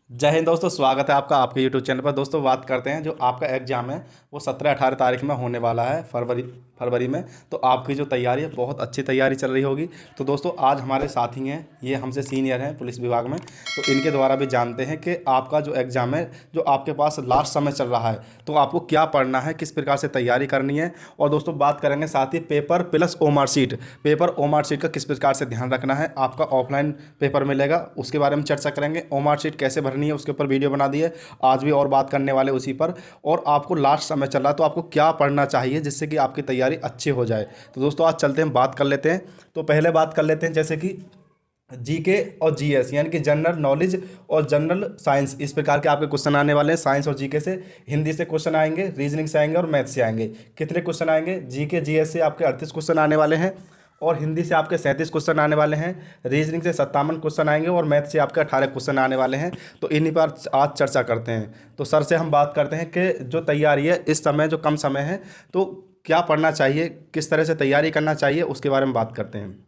जय हिंद दोस्तों, स्वागत है आपका आपके यूट्यूब चैनल पर। दोस्तों बात करते हैं जो आपका एग्ज़ाम है वो 17-18 तारीख में होने वाला है फरवरी में। तो आपकी जो तैयारी है बहुत अच्छी तैयारी चल रही होगी। तो दोस्तों आज हमारे साथी हैं, ये हमसे सीनियर हैं पुलिस विभाग में, तो इनके द्वारा भी जानते हैं कि आपका जो एग्ज़ाम है जो आपके पास लास्ट समय चल रहा है तो आपको क्या पढ़ना है, किस प्रकार से तैयारी करनी है। और दोस्तों बात करेंगे साथ ही पेपर प्लस ओमार शीट का किस प्रकार से ध्यान रखना है। आपका ऑफलाइन पेपर मिलेगा उसके बारे में चर्चा करेंगे। ओमार शीट कैसे भरनी है उसके ऊपर वीडियो बना दी है, आज भी और बात करने वाले उसी पर। और आपको लास्ट समय चल रहा है तो आपको क्या पढ़ना चाहिए जिससे कि आपकी तैयारी अच्छी हो जाए। तो दोस्तों आज चलते हैं, बात कर लेते हैं। तो पहले बात कर लेते हैं जैसे कि जीके और जीएस यानी कि जनरल नॉलेज और जनरल साइंस, इस प्रकार के आपके क्वेश्चन आने वाले हैं। साइंस और जीके से, हिंदी से क्वेश्चन आएंगे, रीजनिंग से आएंगे और मैथ से आएंगे। कितने क्वेश्चन आएंगे? जीके जीएस से आपके 38 क्वेश्चन आने वाले हैं और हिंदी से आपके 37 क्वेश्चन आने वाले हैं। रीजनिंग से 57 क्वेश्चन आएंगे और मैथ से आपके 18 क्वेश्चन आने वाले हैं। तो इन्हीं पर आज चर्चा करते हैं। तो सर से हम बात करते हैं कि जो तैयारी है इस समय जो कम समय है तो क्या पढ़ना चाहिए, किस तरह से तैयारी करना चाहिए, उसके बारे में बात करते हैं।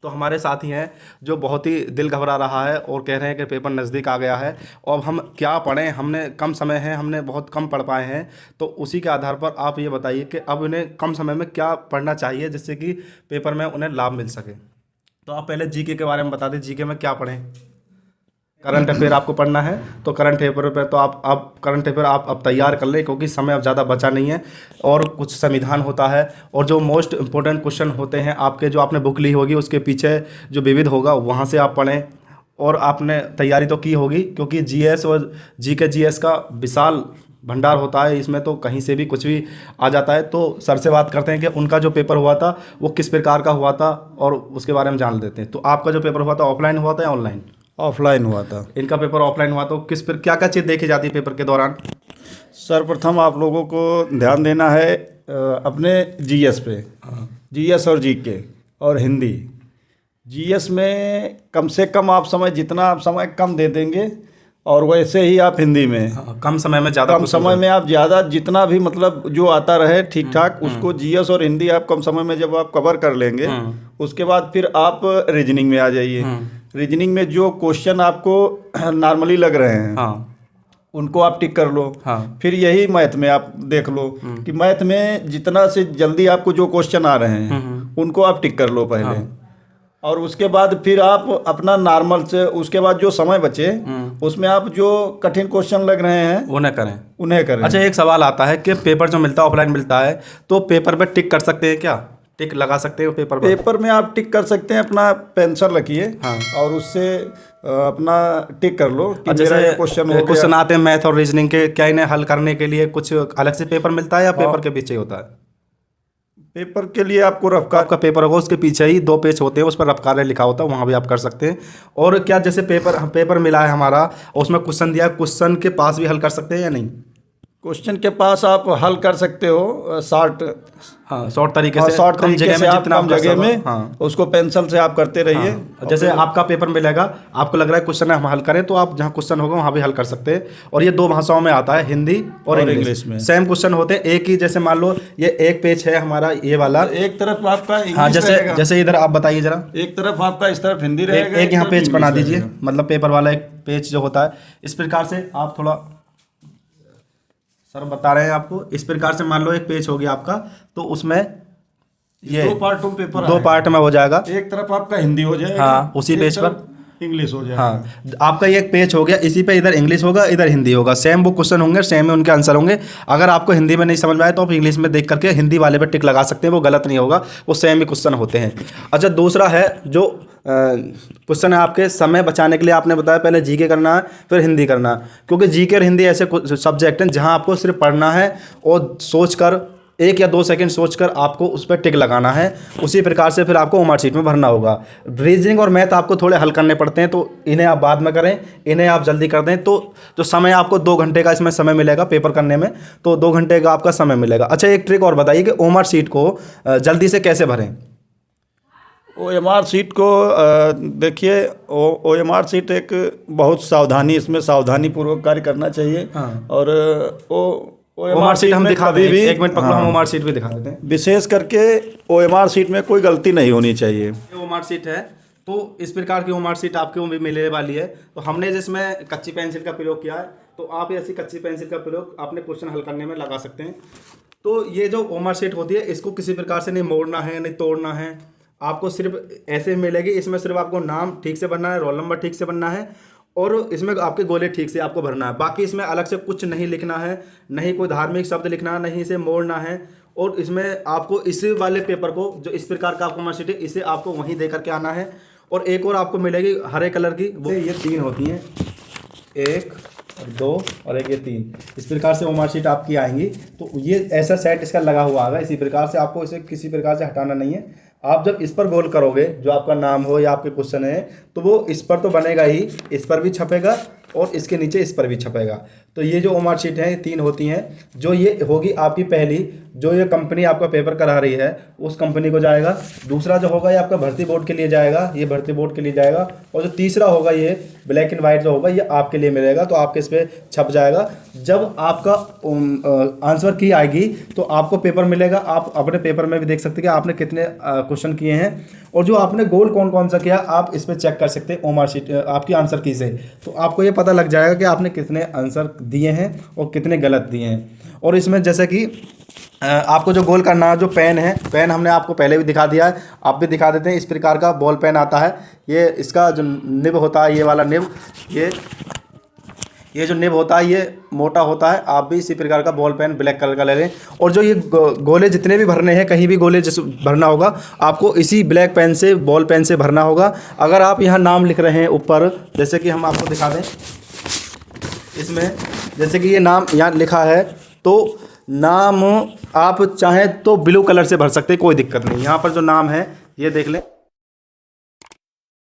तो हमारे साथी हैं जो बहुत ही दिल घबरा रहा है और कह रहे हैं कि पेपर नज़दीक आ गया है और हम क्या पढ़ें, हमने कम समय है, हमने बहुत कम पढ़ पाए हैं। तो उसी के आधार पर आप ये बताइए कि अब उन्हें कम समय में क्या पढ़ना चाहिए जिससे कि पेपर में उन्हें लाभ मिल सके। तो आप पहले जीके के बारे में बता दें, जीके में क्या पढ़ें। करंट अफेयर आपको पढ़ना है तो करंट अफेयर पर तो आप करंट अफेयर आप अब तैयार कर लें क्योंकि समय अब ज़्यादा बचा नहीं है। और कुछ संविधान होता है और जो मोस्ट इम्पोर्टेंट क्वेश्चन होते हैं आपके, जो आपने बुक ली होगी उसके पीछे जो विविध होगा वहाँ से आप पढ़ें। और आपने तैयारी तो की होगी क्योंकि जीएस और जीके जीएस का विशाल भंडार होता है, इसमें तो कहीं से भी कुछ भी आ जाता है। तो सर से बात करते हैं कि उनका जो पेपर हुआ था वो किस प्रकार का हुआ था और उसके बारे में जान लेते हैं। तो आपका जो पेपर हुआ था ऑफलाइन हुआ था या ऑनलाइन? ऑफलाइन हुआ था। इनका पेपर ऑफलाइन हुआ तो किस पर क्या क्या चीज़ देखी जाती है पेपर के दौरान? सर्वप्रथम आप लोगों को ध्यान देना है अपने जीएस पे। जीएस और जीके और हिंदी। जीएस में कम से कम आप समय, जितना आप समय कम दे देंगे और वैसे ही आप हिंदी में कम समय में ज़्यादा, कम समय में आप ज़्यादा, जितना भी मतलब जो आता रहे ठीक ठाक उसको जीएस और हिंदी आप कम समय में जब आप कवर कर लेंगे उसके बाद फिर आप रीजनिंग में आ जाइए। रीजनिंग में जो क्वेश्चन आपको नॉर्मली लग रहे हैं उनको आप टिक कर लो। फिर यही मैथ में आप देख लो कि मैथ में जितना से जल्दी आपको जो क्वेश्चन आ रहे हैं उनको आप टिक कर लो पहले। और उसके बाद फिर आप अपना नॉर्मल से, उसके बाद जो समय बचे उसमें आप जो कठिन क्वेश्चन लग रहे हैं उन्हें करें। अच्छा, एक सवाल आता है कि पेपर जो मिलता है ऑफलाइन मिलता है तो पेपर पे टिक कर सकते हैं क्या? टिक लगा सकते हो पेपर पर? पेपर में आप टिक कर सकते हैं, अपना पेंसिल रखिए और उससे अपना टिक कर लो कि जैसे क्वेश्चन आते हैं मैथ और रीजनिंग के, क्या इन्हें हल करने के लिए कुछ अलग से पेपर मिलता है या पेपर के पीछे होता है? पेपर के लिए आपको रफ्कार आपका पेपर होगा उसके पीछे ही 2 पेज होते हैं, उस पर रफ्कार लिखा होता है, वहाँ भी आप कर सकते हैं। और क्या जैसे पेपर मिला है हमारा उसमें क्वेश्चन दिया, क्वेश्चन के पास भी हल कर सकते हैं या नहीं? क्वेश्चन के पास आप हल कर सकते हो शॉर्ट तरीके से, शॉर्ट तरीके से आप कम जगह में उसको पेंसिल से आप करते रहिए। जैसे आपका पेपर मिलेगा, आपको लग रहा है क्वेश्चन हम हल करें तो आप जहाँ क्वेश्चन होगा वहाँ भी हल कर सकते हैं। और ये 2 भाषाओं में आता है, हिंदी और इंग्लिश में। सेम क्वेश्चन होते हैं एक ही, जैसे मान लो ये एक पेज है हमारा ये वाला, एक तरफ आपका जैसे इधर आप बताइए जरा, एक तरफ आपका इस तरफ हिंदी रहेगा, एक यहाँ पेज बना दीजिए, मतलब पेपर वाला एक पेज जो होता है इस प्रकार से आप थोड़ा, सर बता रहे हैं आपको, इस प्रकार से मान लो एक पेज हो गया आपका तो उसमें ये 2 पार्ट में हो जाएगा। एक तरफ आपका हिंदी हो जाएगा, उसी पेज पर इंग्लिश हो जाएगा। आपका ये एक पेज हो गया, इसी पे इधर इंग्लिश होगा इधर हिंदी होगा, सेम वो क्वेश्चन होंगे, सेम ही उनके आंसर होंगे। अगर आपको हिंदी में नहीं समझ में आए तो आप इंग्लिश में देख करके हिंदी वाले पे टिक लगा सकते हैं, वो गलत नहीं होगा, वो सेम ही क्वेश्चन होते हैं। अच्छा, दूसरा है जो क्वेश्चन है आपके समय बचाने के लिए, आपने बताया पहले जीके करना है फिर हिंदी करना है, क्योंकि जीके और हिंदी ऐसे सब्जेक्ट हैं जहाँ आपको सिर्फ पढ़ना है और सोचकर 1 या 2 सेकंड सोचकर आपको उस पर टिक लगाना है। उसी प्रकार से फिर आपको ओमार शीट में भरना होगा। रीजनिंग और मैथ आपको थोड़े हल करने पड़ते हैं तो इन्हें आप बाद में करें, इन्हें आप जल्दी कर दें। तो जो समय आपको 2 घंटे का इसमें समय मिलेगा पेपर करने में, तो 2 घंटे का आपका समय मिलेगा। अच्छा, एक ट्रिक और बताइए कि ओमार शीट को जल्दी से कैसे भरें? OMR शीट को देखिए, OMR शीट एक बहुत सावधानी, इसमें सावधानी पूर्वक कार्य करना चाहिए। और ओमार शीट हम दिखा दें, 1 मिनट पकड़ो, हम ओमार शीट भी दिखा देते हैं। विशेष करके OMR शीट में कोई गलती नहीं होनी चाहिए। ओमार शीट है तो इस प्रकार की वो मार्कशीट आपको भी मिलने वाली है। तो हमने जिसमें कच्ची पेंसिल का प्रयोग किया है, तो आप ऐसी कच्ची पेंसिल का प्रयोग अपने क्वेश्चन हल करने में लगा सकते हैं। तो ये जो वो मार्कशीट होती है, इसको किसी प्रकार से नहीं मोड़ना है, नहीं तोड़ना है, आपको सिर्फ ऐसे मिलेगी। इसमें सिर्फ आपको नाम ठीक से भरना है, रोल नंबर ठीक से भरना है, और इसमें आपके गोले ठीक से आपको भरना है। बाकी इसमें अलग से कुछ नहीं लिखना है, नहीं कोई धार्मिक शब्द लिखना है, नहीं इसे मोड़ना है। और इसमें आपको इस वाले पेपर को, जो इस प्रकार का आपको मार्कशीट है, इसे आपको वहीं दे करके आना है। और एक और आपको मिलेगी हरे कलर की, वो ये 3 होती हैं, 1 और 2 और एक ये 3। इस प्रकार से वो मार्कशीट आपकी आएंगी। तो ये ऐसा सेट इसका लगा हुआ आएगा। इसी प्रकार से आपको इसे किसी प्रकार से हटाना नहीं है। आप जब इस पर गोल करोगे, जो आपका नाम हो या आपके क्वेश्चन है, तो वो इस पर तो बनेगा ही, इस पर भी छपेगा और इसके नीचे इस पर भी छपेगा। तो ये जो मार्कशीट है, 3 होती हैं। जो ये होगी आपकी पहली, जो ये कंपनी आपका पेपर करा रही है, उस कंपनी को जाएगा। दूसरा जो होगा ये आपका भर्ती बोर्ड के लिए जाएगा, ये भर्ती बोर्ड के लिए जाएगा। और जो तीसरा होगा, ये ब्लैक एंड वाइट जो होगा, ये आपके लिए मिलेगा, तो आपके इस पर छप जाएगा। जब आपका आंसर की आएगी तो आपको पेपर मिलेगा। आप अपने पेपर में भी देख सकते हैं कि आपने कितने क्वेश्चन किए हैं, और जो आपने गोल कौन कौन सा किया, आप इस पर चेक कर सकते हैं ओ मार्कशीट आपकी आंसर की से। तो आपको ये पता लग जाएगा कि आपने कितने आंसर दिए हैं और कितने गलत दिए हैं। और इसमें जैसे कि आपको जो गोल करना है, जो पेन है, पेन हमने आपको पहले भी दिखा दिया है, आप भी दिखा देते हैं। इस प्रकार का बॉल पेन आता है। ये इसका जो निब होता है, ये वाला निब, ये जो निब होता है, ये मोटा होता है। आप भी इसी प्रकार का बॉल पेन ब्लैक कलर का ले लें। और जो ये गोले जितने भी भरने हैं, कहीं भी गोले जैसे भरना होगा, आपको इसी ब्लैक पेन से, बॉल पेन से भरना होगा। अगर आप यहाँ नाम लिख रहे हैं ऊपर, जैसे कि हम आपको दिखा दें, इसमें जैसे कि ये नाम यहाँ लिखा है, तो नाम आप चाहें तो ब्लू कलर से भर सकते हैं, कोई दिक्कत नहीं। यहाँ पर जो नाम है, ये देख लें,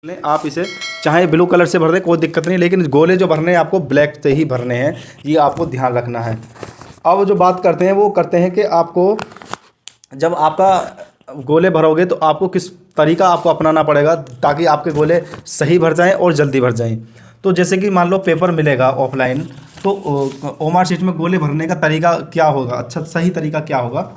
आप इसे चाहे ब्लू कलर से भर दें, कोई दिक्कत नहीं। लेकिन गोले जो भरने हैं, आपको ब्लैक से ही भरने हैं, ये आपको ध्यान रखना है। अब जो बात करते हैं, वो करते हैं कि आपको जब आपका गोले भरोगे, तो आपको किस तरीका आपको अपनाना पड़ेगा ताकि आपके गोले सही भर जाएं और जल्दी भर जाएं। तो जैसे कि मान लो पेपर मिलेगा ऑफलाइन, तो ओ मार्कशीट में गोले भरने का तरीका क्या होगा, अच्छा सही तरीका क्या होगा,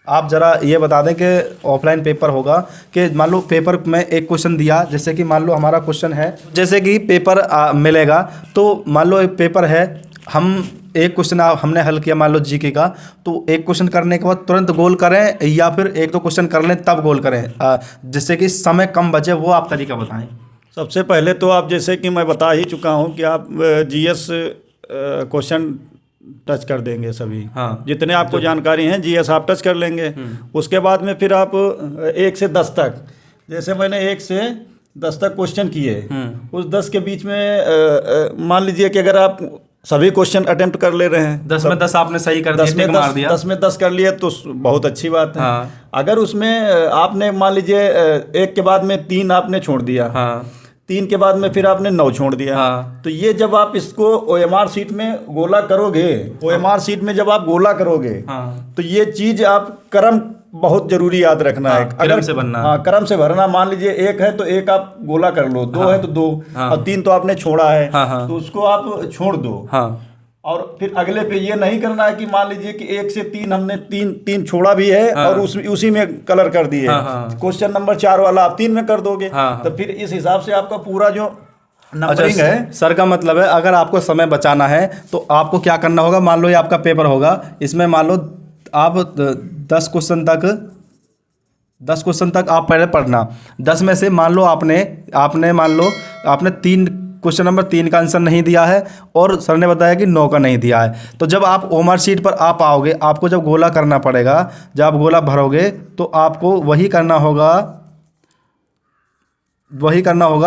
आप ज़रा ये बता दें कि ऑफलाइन पेपर होगा कि मान लो पेपर में एक क्वेश्चन दिया, जैसे कि मान लो हमारा क्वेश्चन है, जैसे कि पेपर मिलेगा, तो मान लो एक पेपर है, हम एक क्वेश्चन हमने हल किया मान लो जीके का, तो एक क्वेश्चन करने के बाद तुरंत गोल करें या फिर 1-2 क्वेश्चन कर लें तब गोल करें, जिससे कि समय कम बचे, वो आप तरीका बताएं। सबसे पहले तो आप, जैसे कि मैं बता ही चुका हूँ कि आप जीएस क्वेश्चन टच कर देंगे सभी। हाँ, जितने आपको जानकारी हैं जीएस आप टच कर लेंगे। उसके बाद में फिर आप 1 से 10 तक, जैसे मैंने 1 से 10 तक क्वेश्चन किए, उस 10 के बीच में मान लीजिए कि अगर आप सभी क्वेश्चन अटेम्प्ट कर ले रहे हैं, 10 में 10 आपने सही कर दिया, 10 में 10 कर लिए तो बहुत अच्छी बात है। हाँ। अगर उसमें आपने मान लीजिए 1 के बाद में 3 आपने छोड़ दिया, हाँ, 3 के बाद में फिर आपने 9 छोड़ दिया, हाँ, तो ये जब आप इसको ओएमआर शीट में गोला करोगे, ओएमआर शीट में जब आप गोला करोगे, हाँ, तो ये चीज आप क्रम बहुत जरूरी याद रखना है। क्रम से भरना। हाँ, क्रम से भरना। मान लीजिए 1 है तो 1 आप गोला कर लो, 2 है तो 2, और 3 तो आपने छोड़ा है, तो उसको आप छोड़ दो। और फिर अगले पे ये नहीं करना है कि मान लीजिए कि 1 से 3 हमने 3 छोड़ा भी है और उसी में कलर कर दिए, क्वेश्चन नंबर 4 वाला आप 3 में कर दोगे, तो फिर इस हिसाब से आपका पूरा जो नंबरिंग है। सर का मतलब है, अगर आपको समय बचाना है तो आपको क्या करना होगा, मान लो ये आपका पेपर होगा, इसमें मान लो आप 10 क्वेश्चन तक आप पहले पढ़ना। 10 में से मान लो आपने 3 क्वेश्चन नंबर 3 का आंसर नहीं दिया है और सर ने बताया कि 9 का नहीं दिया है, तो जब आप ओएमआर शीट पर आप आओगे, आपको जब गोला करना पड़ेगा, जब आप गोला भरोगे तो आपको वही करना होगा।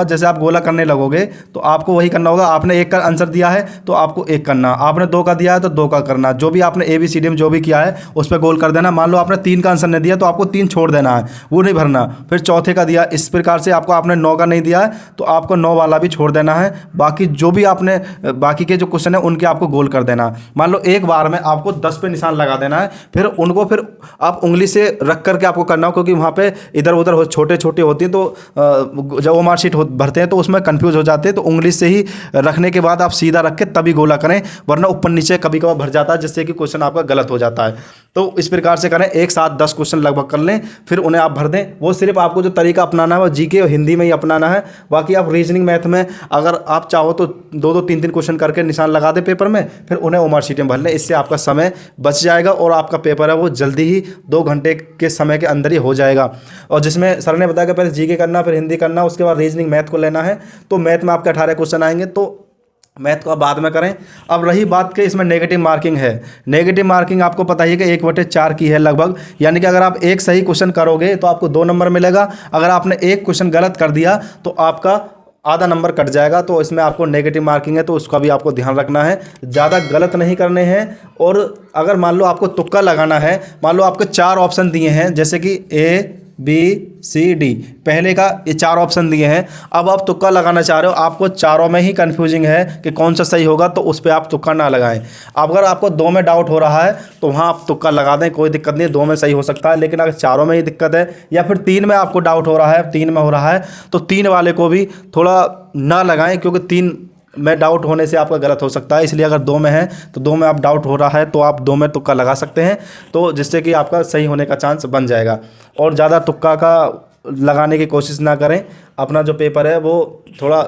जैसे आप गोला करने लगोगे तो आपको वही करना होगा। आपने 1 का आंसर दिया है तो आपको 1 करना, आपने 2 का दिया है तो 2 का करना, जो भी आपने ABCD में जो भी किया है उस पर गोल कर देना। मान लो आपने 3 का आंसर नहीं दिया तो आपको 3 छोड़ देना है, वो नहीं भरना। फिर चौथे का दिया, इस प्रकार से आपने 9 का नहीं दिया है तो आपको 9 वाला भी छोड़ देना है। बाकी जो भी आपने बाकी के जो क्वेश्चन है उनके आपको गोल कर देना। मान लो एक बार में आपको 10 पे निशान लगा देना है, फिर उनको फिर आप उंगली से रख करके आपको करना हो, क्योंकि वहाँ पे इधर उधर छोटे छोटे होती हैं, तो जब वो मार्कशीट भरते हैं तो उसमें कंफ्यूज हो जाते हैं। तो उंगली से ही रखने के बाद आप सीधा रख के तभी गोला करें, वरना ऊपर नीचे कभी कभार भर जाता है, जिससे कि क्वेश्चन आपका गलत हो जाता है। तो इस प्रकार से करें, एक साथ 10 क्वेश्चन लगभग कर लें, फिर उन्हें आप भर दें। वो सिर्फ आपको जो तरीका अपनाना है वो जीके और हिंदी में ही अपनाना है। बाकी आप रीजनिंग मैथ में अगर आप चाहो तो 2-2 3-3 क्वेश्चन करके निशान लगा दें पेपर में, फिर उन्हें ओमार शीट में भर लें। इससे आपका समय बच जाएगा और आपका पेपर है वो जल्दी ही 2 घंटे के समय के अंदर ही हो जाएगा। और जिसमें सर ने बताया कि पहले जीके करना, फिर हिंदी करना, उसके बाद रीजनिंग मैथ को लेना है। तो मैथ में आपके 18 क्वेश्चन आएंगे, तो मैथ को आप बाद में करें। अब रही बात कि इसमें नेगेटिव मार्किंग है। नेगेटिव मार्किंग आपको पता ही है कि 1/4 की है लगभग, यानी कि अगर आप एक सही क्वेश्चन करोगे तो आपको 2 नंबर मिलेगा। अगर आपने एक क्वेश्चन गलत कर दिया तो आपका आधा नंबर कट जाएगा। तो इसमें आपको नेगेटिव मार्किंग है, तो उसका भी आपको ध्यान रखना है, ज़्यादा गलत नहीं करने हैं। और अगर मान लो आपको तुक्का लगाना है, मान लो आपको 4 ऑप्शन दिए हैं, जैसे कि A B C D, पहले का ये 4 ऑप्शन दिए हैं। अब आप तुक्का लगाना चाह रहे हो, आपको चारों में ही कंफ्यूजिंग है कि कौन सा सही होगा, तो उस पर आप तुक्का ना लगाएं। अगर आपको 2 में डाउट हो रहा है तो वहाँ आप तुक्का लगा दें, कोई दिक्कत नहीं है, 2 में सही हो सकता है। लेकिन अगर चारों में ही दिक्कत है या फिर 3 में आपको डाउट हो रहा है, 3 में हो रहा है, तो 3 वाले को भी थोड़ा ना लगाएं, क्योंकि 3 में डाउट होने से आपका गलत हो सकता है। इसलिए अगर 2 में है तो 2 में आप डाउट हो रहा है तो आप 2 में तुक्का लगा सकते हैं, तो जिससे कि आपका सही होने का चांस बन जाएगा। और ज़्यादा तुक्का का लगाने की कोशिश ना करें। अपना जो पेपर है वो थोड़ा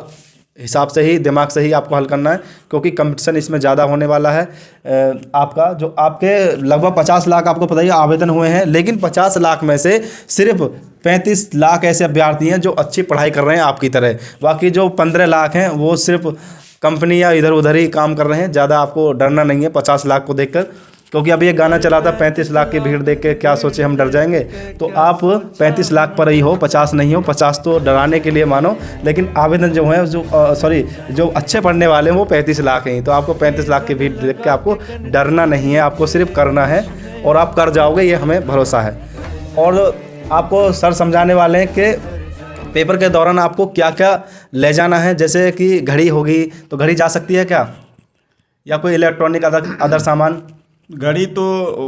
हिसाब से ही, दिमाग से ही आपको हल करना है, क्योंकि कंपटीशन इसमें ज़्यादा होने वाला है। आपका जो आपके लगभग 50 लाख आपको पता ही आवेदन हुए हैं, लेकिन 50 लाख में से सिर्फ 35 लाख ऐसे अभ्यर्थी हैं जो अच्छी पढ़ाई कर रहे हैं आपकी तरह। बाकी जो 15 लाख हैं वो सिर्फ कंपनी या इधर उधर ही काम कर रहे हैं। ज़्यादा आपको डरना नहीं है 50 लाख को देखकर, क्योंकि अभी एक गाना चला था 35 लाख की भीड़ देख के क्या सोचे हम डर जाएंगे। तो आप 35 लाख पर ही हो, 50 नहीं हो। 50 तो डराने के लिए मानो, लेकिन आवेदन जो है जो अच्छे पढ़ने वाले हैं वो 35 लाख हैं। तो आपको 35 लाख की भीड़ देख के आपको डरना नहीं है, आपको सिर्फ करना है और आप कर जाओगे, ये हमें भरोसा है। और आपको सर समझाने वाले हैं कि पेपर के दौरान आपको क्या क्या ले जाना है। जैसे कि घड़ी होगी तो घड़ी जा सकती है क्या, या कोई इलेक्ट्रॉनिक अदर सामान। घड़ी तो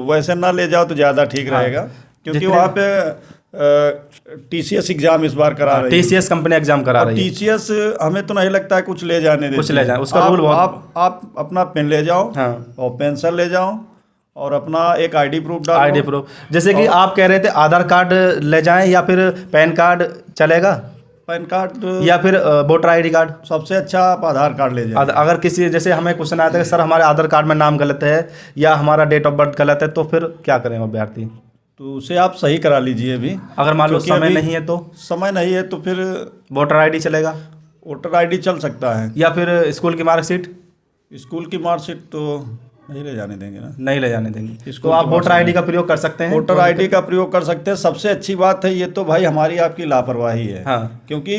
वैसे ना ले जाओ तो ज़्यादा ठीक रहेगा, क्योंकि वहाँ पे TCS एग्जाम इस बार करा रही है। TCS कंपनी एग्जाम करा रही है। TCS हमें तो नहीं लगता है कुछ ले जाने देती। कुछ ले जाए, उसका रूल बहुत। आप अपना पेन ले जाओ, हाँ, और पेंसिल ले जाओ, और अपना एक ID प्रूफ डालो। ID प्रूफ, जैसे कि आप कह रहे थे आधार कार्ड ले जाएं या फिर पैन कार्ड चलेगा, पैन कार्ड या फिर वोटर ID कार्ड। सबसे अच्छा आप आधार कार्ड ले जाए। अगर किसी, जैसे हमें क्वेश्चन आता है कि सर हमारे आधार कार्ड में नाम गलत है या हमारा डेट ऑफ बर्थ गलत है, तो फिर क्या करें अभ्यर्थी। तो उसे आप सही करा लीजिए अभी। अगर मान लो समय नहीं है तो समय नहीं है तो फिर वोटर ID चलेगा, वोटर ID चल सकता है, या फिर स्कूल की मार्कशीट। स्कूल की मार्कशीट तो नहीं ले जाने देंगे ना, नहीं ले जाने देंगे, तो आप वोटर ID का प्रयोग कर सकते हैं। वोटर ID का प्रयोग कर सकते हैं। सबसे अच्छी बात है ये तो भाई हमारी आपकी लापरवाही है। हाँ, क्योंकि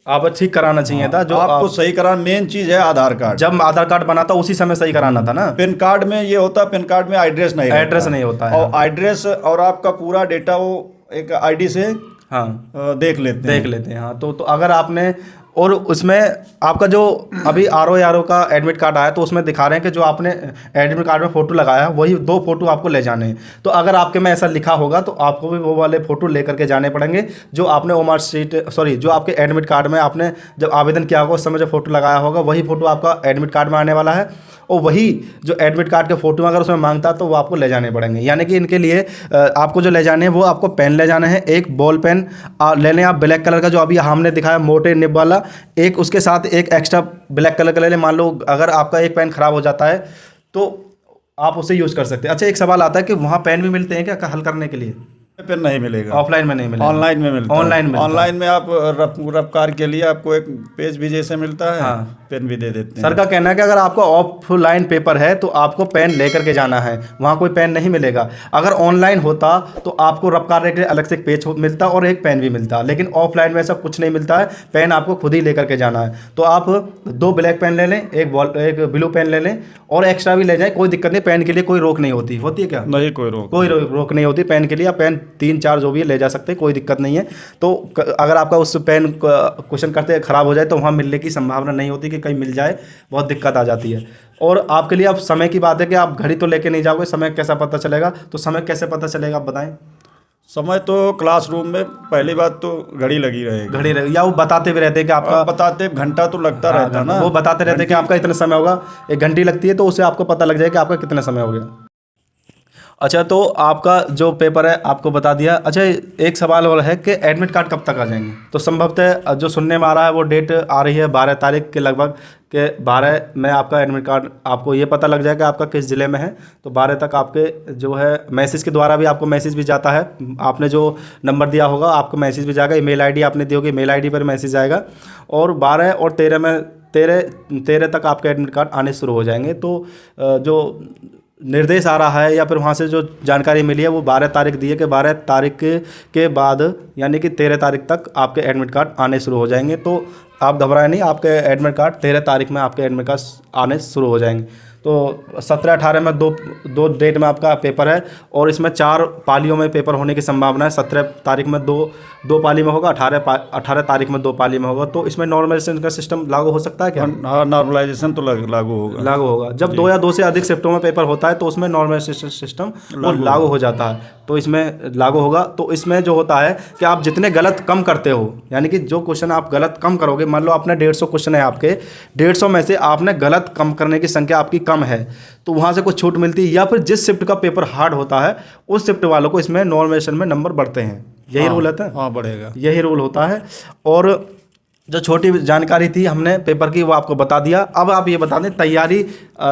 आप ठीक कराना चाहिए था। जो आपको सही कराना, मेन चीज है आधार कार्ड। जब आधार कार्ड बना था उसी समय सही कराना था ना। पेन कार्ड में ये होता, पेन कार्ड में एड्रेस नहीं होता है, और एड्रेस और आपका पूरा डेटा वो एक ID से हाँ देख लेते हैं। हाँ, तो अगर आपने, और उसमें आपका जो अभी RO का एडमिट कार्ड आया तो उसमें दिखा रहे हैं कि जो आपने एडमिट कार्ड में फ़ोटो लगाया वही 2 फोटो आपको ले जाने हैं। तो अगर आपके में ऐसा लिखा होगा तो आपको भी वो वाले फ़ोटो लेकर के जाने पड़ेंगे जो आपने ओमार शीट जो आपके एडमिट कार्ड में आपने जब आवेदन किया होगा उस समय जो फ़ोटो लगाया होगा वही फ़ोटो आपका एडमिट कार्ड में आने वाला है। और वही जो एडमिट कार्ड के फ़ोटो अगर उसमें मांगता तो वो आपको ले जाने पड़ेंगे। यानी कि इनके लिए आपको जो ले जाने हैं वो आपको पेन ले जाना है, एक बॉल पेन ले लें आप ब्लैक कलर का, जो अभी हमने दिखाया मोटे निब वाला, एक उसके साथ एक एक्स्ट्रा ब्लैक कलर का ले लें। मान लो अगर आपका एक पेन ख़राब हो जाता है तो आप उसे यूज़ कर सकते हैं। अच्छा, एक सवाल आता है कि वहाँ पेन भी मिलते हैं क्या हल करने के लिए? पेन नहीं मिलेगा, ऑफलाइन में नहीं मिलेगा, ऑनलाइन में मिलता है। ऑनलाइन में आप रफ्कार के लिए आपको एक पेज भी जैसे मिलता है, हाँ, पेन भी दे देते हैं। सर का कहना है कि अगर आपको ऑफलाइन पेपर है तो आपको पेन लेकर के जाना है, वहाँ कोई पेन नहीं मिलेगा। अगर ऑनलाइन होता तो आपको रफ्कार के लिए अलग से एक पेज मिलता और एक पेन भी मिलता, लेकिन ऑफलाइन में ऐसा कुछ नहीं मिलता है। पेन आपको खुद ही लेकर के जाना है। तो आप 2 ब्लैक पेन ले लें, एक ब्लू पेन ले लें और एक्स्ट्रा भी ले जाएं, कोई दिक्कत नहीं। पेन के लिए कोई रोक नहीं होती है क्या? नहीं, कोई रोक नहीं होती पेन के लिए। पेन 3-4 जो भी है ले जा सकते हैं, कोई दिक्कत नहीं है। तो अगर आपका उस पेन क्वेश्चन करते ख़राब हो जाए तो वहाँ मिलने की संभावना नहीं होती कि कहीं मिल जाए, बहुत दिक्कत आ जाती है। और आपके लिए अब समय की बात है कि आप घड़ी तो लेके नहीं जाओगे, समय कैसा पता चलेगा? तो समय कैसे पता चलेगा आप बताएं। समय तो क्लासरूम में पहली बात तो घड़ी लगी रहेगी, या वो बताते भी रहते हैं कि आपका, बताते घंटा तो लगता रहता है ना, वो बताते रहते हैं कि आपका इतना समय होगा, 1 घंटी लगती है तो उससे आपको पता लग जाएगा कि आपका कितना समय हो गया। अच्छा, तो आपका जो पेपर है आपको बता दिया। अच्छा, एक सवाल और है कि एडमिट कार्ड कब तक आ जाएंगे? तो संभवतः जो सुनने में आ रहा है वो डेट आ रही है 12 तारीख के लगभग, के 12 में आपका एडमिट कार्ड, आपको ये पता लग जाएगा आपका किस ज़िले में है। तो 12 तक आपके जो है मैसेज के द्वारा भी आपको मैसेज भी जाता है, आपने जो नंबर दिया होगा आपको मैसेज भी जाएगा, ईमेल आईडी आपने दी होगी, मेल आईडी पर मैसेज आएगा। और 12 और 13 में 13 तक आपके एडमिट कार्ड आने शुरू हो जाएंगे। तो जो निर्देश आ रहा है या फिर वहाँ से जो जानकारी मिली है वो 12 तारीख दी है कि 12 तारीख के बाद यानी कि 13 तारीख तक आपके एडमिट कार्ड आने शुरू हो जाएंगे। तो आप घबराएं नहीं, आपके एडमिट कार्ड 13 तारीख में आपके एडमिट कार्ड आने शुरू हो जाएंगे। तो 17-18 में दो डेट में आपका पेपर है और इसमें 4 पालियों में पेपर होने की संभावना है। 17 तारीख में दो पाली में होगा, 18 तारीख में 2 पाली में होगा। तो इसमें नॉर्मलाइजेशन का सिस्टम लागू हो सकता है क्या? हाँ, नॉर्मलाइजेशन तो लागू होगा जब 2 या 2 से अधिक शिफ्टों में पेपर होता है तो उसमें नॉर्मलाइजेशन सिस्टम लागू हो जाता है, तो इसमें लागू होगा। तो इसमें जो होता है कि आप जितने गलत कम करते हो, यानी कि जो क्वेश्चन आप गलत कम करोगे, मान लो आपने 150 क्वेश्चन है आपके, 150 में से आपने गलत कम करने की संख्या आपकी कम है तो वहाँ से कुछ छूट मिलती है, या फिर जिस शिफ्ट का पेपर हार्ड होता है उस शिफ्ट वालों को इसमें नॉर्मलाइजेशन में नंबर बढ़ते हैं। यही रूल होता है। हाँ, बढ़ेगा, यही रूल होता है। और जो छोटी जानकारी थी हमने पेपर की वो आपको बता दिया। अब आप ये बता दें तैयारी,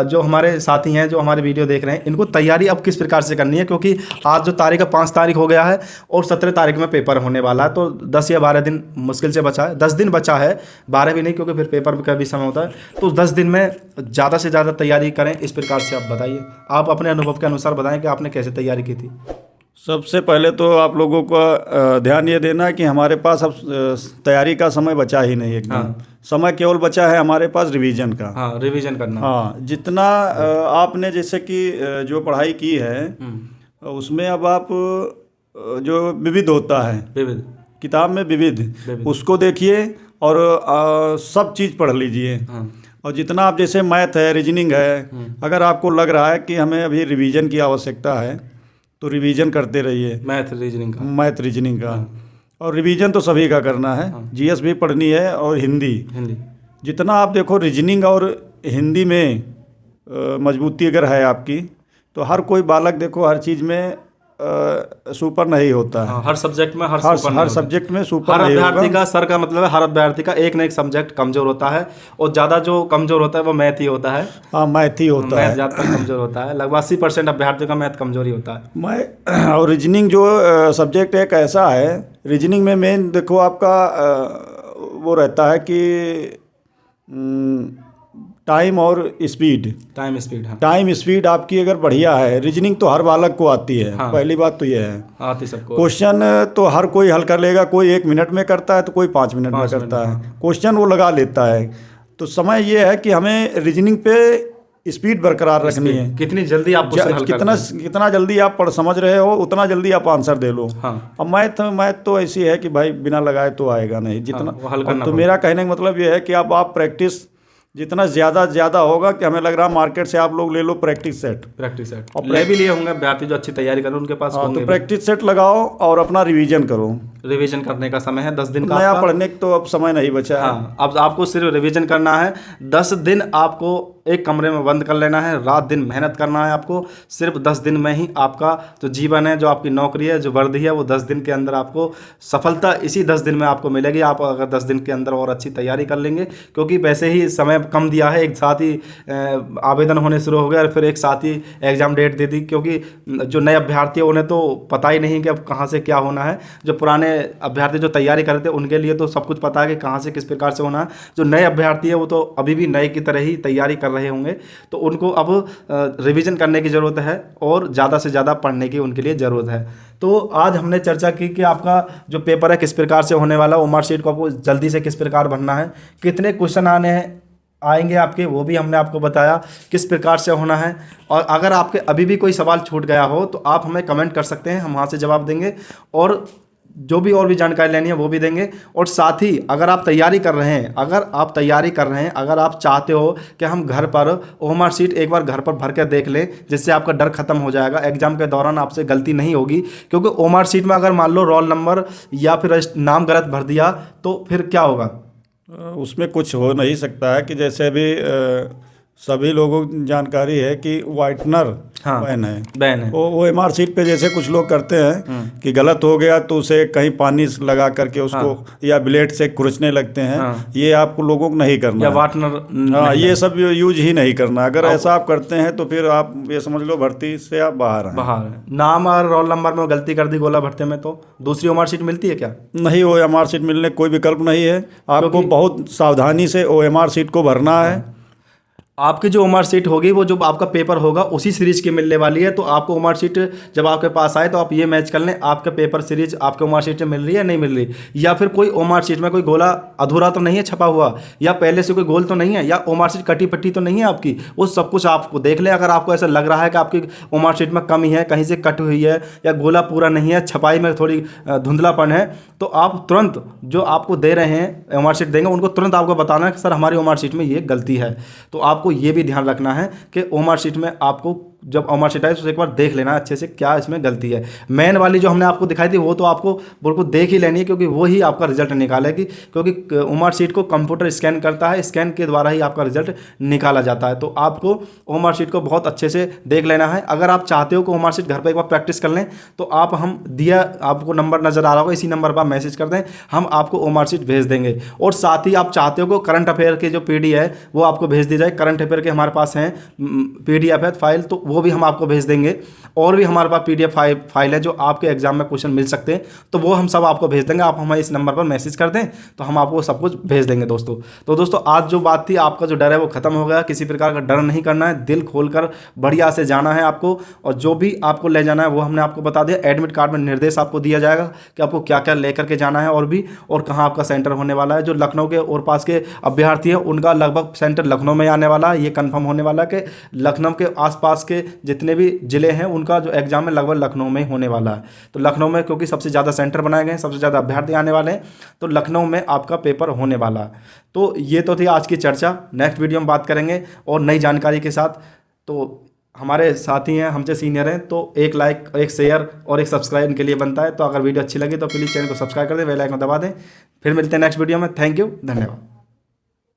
जो हमारे साथी हैं जो हमारे वीडियो देख रहे हैं, इनको तैयारी अब किस प्रकार से करनी है, क्योंकि आज जो तारीख है 5 तारीख हो गया है और 17 तारीख में पेपर होने वाला है। तो 10 या 12 दिन मुश्किल से बचा है, 10 दिन बचा है, 12 भी नहीं क्योंकि फिर पेपर का भी समय होता है। तो 10 दिन में ज़्यादा से ज़्यादा तैयारी करें, इस प्रकार से आप बताइए, आप अपने अनुभव के अनुसार बताएं कि आपने कैसे तैयारी की थी। सबसे पहले तो आप लोगों का ध्यान ये देना है कि हमारे पास अब तैयारी का समय बचा ही नहीं एकदम। हाँ। समय केवल बचा है हमारे पास रिवीजन का। हाँ, रिवीजन करना। हाँ, जितना आपने जैसे कि जो पढ़ाई की है उसमें अब आप जो विविध होता है, विविध किताब में विविध, उसको देखिए और सब चीज़ पढ़ लीजिए। हाँ। और जितना आप जैसे मैथ है, रीजनिंग है, अगर आपको लग रहा है कि हमें अभी रिवीजन की आवश्यकता है तो रिवीजन करते रहिए, मैथ रीजनिंग का। और रिवीजन तो सभी का करना है। जीएस भी पढ़नी है और हिंदी। जितना आप देखो रीजनिंग और हिंदी में मजबूती अगर है आपकी तो हर कोई बालक देखो हर चीज़ में सुपर नहीं होता है। हाँ, हर सब्जेक्ट में हर सब्जेक्ट में सुपर हर नहीं होगा। अभ्यर्थी का सर का मतलब है हर अभ्यर्थी का एक न एक सब्जेक्ट कमजोर होता है और ज़्यादा जो कमजोर होता है वो मैथ ही होता है। हाँ, मैथ ही होता है, मैथ ज़्यादा कमजोर होता है, लगभग 80% अभ्यर्थी का मैथ कमजोर ही होता है। और रीजनिंग जो सब्जेक्ट एक ऐसा है, रीजनिंग में मेन देखो आपका वो रहता है कि टाइम और स्पीड। हाँ। टाइम स्पीड आपकी अगर बढ़िया है, रीजनिंग तो हर बालक को आती है। हाँ। पहली बात तो ये है, आती सबको। क्वेश्चन तो हर कोई हल कर लेगा, कोई 1 मिनट में करता है तो कोई 5 मिनट में करता है। क्वेश्चन वो लगा लेता है। तो समय ये है कि हमें रीजनिंग पे स्पीड बरकरार रखनी है। कितनी जल्दी आप कितना जल्दी आप पढ़ समझ रहे हो उतना जल्दी आप आंसर दे लो। हाँ। अब मैथ तो ऐसी है कि भाई बिना लगाए तो आएगा नहीं, जितना हल करना। तो मेरा कहने का मतलब ये है कि आप प्रैक्टिस जितना ज़्यादा होगा कि हमें लग रहा है मार्केट से आप लोग ले लो प्रैक्टिस सेट। और ले भी लिए होंगे अभ्यर्थी जो अच्छी तैयारी करें उनके पास। हाँ, तो प्रैक्टिस सेट लगाओ और अपना रिवीजन करो। रिवीजन करने का समय है 10 दिन का। नया पढ़ने का तो अब समय नहीं बचा है। हाँ, अब आपको सिर्फ रिवीजन करना है। 10 दिन आपको एक कमरे में बंद कर लेना है, रात दिन मेहनत करना है आपको। सिर्फ 10 दिन में ही आपका जो जीवन है, जो आपकी नौकरी है, जो वर्दी है, वो 10 दिन के अंदर आपको सफलता इसी 10 दिन में आपको मिलेगी। आप अगर 10 दिन के अंदर और अच्छी तैयारी कर लेंगे, क्योंकि वैसे ही समय कम दिया है, एक साथ ही आवेदन होने शुरू हो गए और फिर एक साथ ही एग्ज़ाम डेट दे दी, क्योंकि जो नए अभ्यर्थी हैं उन्हें तो पता ही नहीं कि अब कहाँ से क्या होना है। जो पुराने अभ्यर्थी जो तैयारी करते हैं उनके लिए तो सब कुछ पता है कि कहाँ से किस प्रकार से होना है। जो नए अभ्यर्थी है वो तो अभी भी नए की तरह ही तैयारी कर रहे होंगे, तो उनको अब रिवीजन करने की ज़रूरत है और ज़्यादा से ज़्यादा पढ़ने की उनके लिए ज़रूरत है। तो आज हमने चर्चा की कि आपका जो पेपर है किस प्रकार से होने वाला है, ओमर शीट को आपको जल्दी से किस प्रकार भरना है, कितने क्वेश्चन आएंगे आपके, वो भी हमने आपको बताया किस प्रकार से होना है। और अगर आपके अभी भी कोई सवाल छूट गया हो तो आप हमें कमेंट कर सकते हैं, हम वहाँ से जवाब देंगे और जो भी और भी जानकारी लेनी है वो भी देंगे। और साथ ही अगर आप तैयारी कर रहे हैं, अगर आप चाहते हो कि हम घर पर ओमर शीट एक बार घर पर भर कर देख लें, जिससे आपका डर खत्म हो जाएगा, एग्जाम के दौरान आपसे गलती नहीं होगी। क्योंकि ओमर शीट में अगर मान लो रोल नंबर या फिर नाम गलत भर दिया तो फिर क्या होगा? उसमें कुछ हो नहीं सकता है कि जैसे अभी सभी लोगों को जानकारी है कि वाइटनर हाँ, बैन है। बैन है। वो एमआर शीट पे जैसे कुछ लोग करते हैं कि गलत हो गया तो उसे कहीं पानी लगा करके उसको या ब्लेड से खुरचने लगते हैं। ये आपको लोगों को नहीं करना या है। वाटनर हाँ, ये सब यूज ही नहीं करना। अगर ऐसा आप करते हैं तो फिर आप ये समझ लो भर्ती से आप बाहर हैं। बाहर है। नाम और रोल नंबर में गलती कर दी गोला भरते में तो दूसरी ओएमआर शीट मिलती है क्या? नहीं, ओएमआर शीट मिलने का कोई विकल्प नहीं है। आपको बहुत सावधानी से ओएमआर शीट को भरना है। आपकी जो ओएमआर शीट होगी वो जो आपका पेपर होगा उसी सीरीज की मिलने वाली है। तो आपको ओएमआर शीट जब आपके पास आए तो आप ये मैच कर लें आपका पेपर सीरीज आपके ओएमआर शीट में मिल रही है नहीं मिल रही, या फिर कोई ओएमआर शीट में कोई गोला अधूरा तो नहीं है छपा हुआ, या पहले से कोई गोल तो नहीं है, या ओएमआर शीट कटी पट्टी तो नहीं है आपकी। वो सब कुछ आपको देख लें। अगर आपको ऐसा लग रहा है कि आपकी ओएमआर शीट में कमी है, कहीं से कट हुई है, या गोला पूरा नहीं है, छपाई में थोड़ी धुंधलापन है, तो आप तुरंत जो आपको दे रहे हैं ओएमआर शीट देंगे उनको तुरंत आपको बताना है कि सर हमारी ओएमआर शीट में ये गलती है। तो आपको ये भी ध्यान रखना है कि ओएमआर शीट में आपको जब ओएमआर शीट आए तो एक बार देख लेना अच्छे से क्या इसमें गलती है। मेन वाली जो हमने आपको दिखाई थी वो तो आपको बिल्कुल देख ही लेनी है, क्योंकि वो ही आपका रिजल्ट निकालेगी। क्योंकि ओएमआर शीट को कंप्यूटर स्कैन करता है, स्कैन के द्वारा ही आपका रिजल्ट निकाला जाता है। तो आपको ओएमआर शीट को बहुत अच्छे से देख लेना है। अगर आप चाहते हो कि ओएमआर शीट घर पर एक बार प्रैक्टिस कर लें तो आप हम दिया आपको नंबर नज़र आ रहा होगा, इसी नंबर पर आप मैसेज कर दें, हम आपको ओएमआर शीट भेज देंगे। और साथ ही आप चाहते हो कि करंट अफेयर के जो पीडी है वो आपको भेज दी जाए, करंट अफेयर के हमारे पास हैं पीडीएफ है फाइल, तो वो भी हम आपको भेज देंगे। और भी हमारे पास पीडीएफ फाइल है जो आपके एग्जाम में क्वेश्चन मिल सकते हैं, तो वो हम सब आपको भेज देंगे। आप हमें इस नंबर पर मैसेज कर दें तो हम आपको सब कुछ भेज देंगे दोस्तों। तो दोस्तों आज जो बात थी, आपका जो डर है वो खत्म हो गया। किसी प्रकार का डर नहीं करना है, दिल खोलकर बढ़िया से जाना है आपको, और जो भी आपको ले जाना है वो हमने आपको बता दिया। एडमिट कार्ड में निर्देश आपको दिया जाएगा कि आपको क्या क्या लेकर के जाना है और कहाँ आपका सेंटर होने वाला है। जो लखनऊ के और पास के अभ्यर्थी हैं उनका लगभग सेंटर लखनऊ में आने वाला है। ये कंफर्म होने वाला है कि लखनऊ के आसपास के जितने भी जिले हैं उनका जो एग्जाम है लगभग लखनऊ में होने वाला है। तो लखनऊ में क्योंकि सबसे ज़्यादा सेंटर बनाए गए हैं, सबसे ज़्यादा अभ्यर्थी आने वाले हैं, तो लखनऊ में आपका पेपर होने वाला है। तो ये तो थी आज की चर्चा। नेक्स्ट वीडियो में बात करेंगे और नई जानकारी के साथ। तो हमारे साथी हैं, हमसे सीनियर हैं, तो एक लाइक, एक शेयर और एक सब्सक्राइब इनके लिए बनता है। तो अगर वीडियो अच्छी लगी तो प्लीज़ चैनल को सब्सक्राइब कर दें, बेल आइकन दबा दें। फिर मिलते हैं नेक्स्ट वीडियो में। थैंक यू, धन्यवाद।